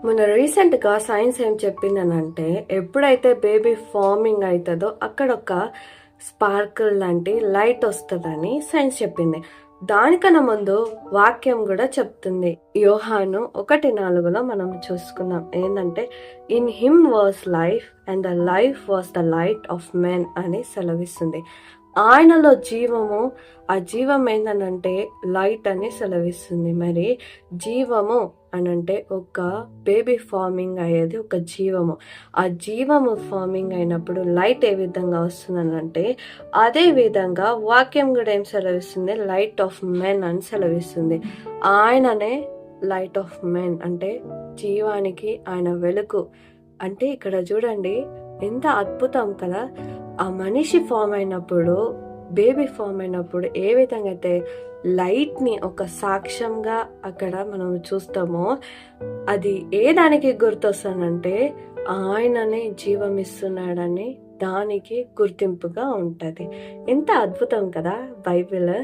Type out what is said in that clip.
మన రీసెంట్గా సైన్స్ ఏం చెప్పిందనంటే ఎప్పుడైతే బేబీ ఫార్మింగ్ అవుతుందో అక్కడ ఒక స్పార్కిల్ లాంటి లైట్ వస్తుందని సైన్స్ చెప్పింది. దానికన్నా ముందు వాక్యం కూడా చెప్తుంది. యోహాను 1:4 మనం చూసుకుందాం. ఏంటంటే in him was life and the life was the light of men అని సెలవిస్తుంది. ఆయనలో జీవము, ఆ జీవం ఏంటనంటే లైట్ అని సెలవిస్తుంది. మరి జీవము అనంటే ఒక బేబీ ఫార్మింగ్ అయ్యేది ఒక జీవము. ఆ జీవము ఫార్మింగ్ అయినప్పుడు లైట్ ఏ విధంగా వస్తుందనంటే అదే విధంగా వాక్యం కూడా ఏం సెలవిస్తుంది, లైట్ ఆఫ్ మెన్ అని సెలవిస్తుంది. ఆయననే లైట్ ఆఫ్ మెన్ అంటే జీవానికి ఆయన వెలుగు. అంటే ఇక్కడ చూడండి ఎంత అద్భుతం కదా. ఆ మనిషి ఫామ్ అయినప్పుడు, బేబీ ఫామ్ అయినప్పుడు ఏ విధంగా అయితే లైట్ని ఒక సాక్ష్యంగా అక్కడ మనం చూస్తామో అది ఏ దానికి గుర్తొస్తానంటే ఆయననే జీవం ఇస్తున్నాడని దానికి గుర్తింపుగా ఉంటుంది. ఎంత అద్భుతం కదా బైబిల్.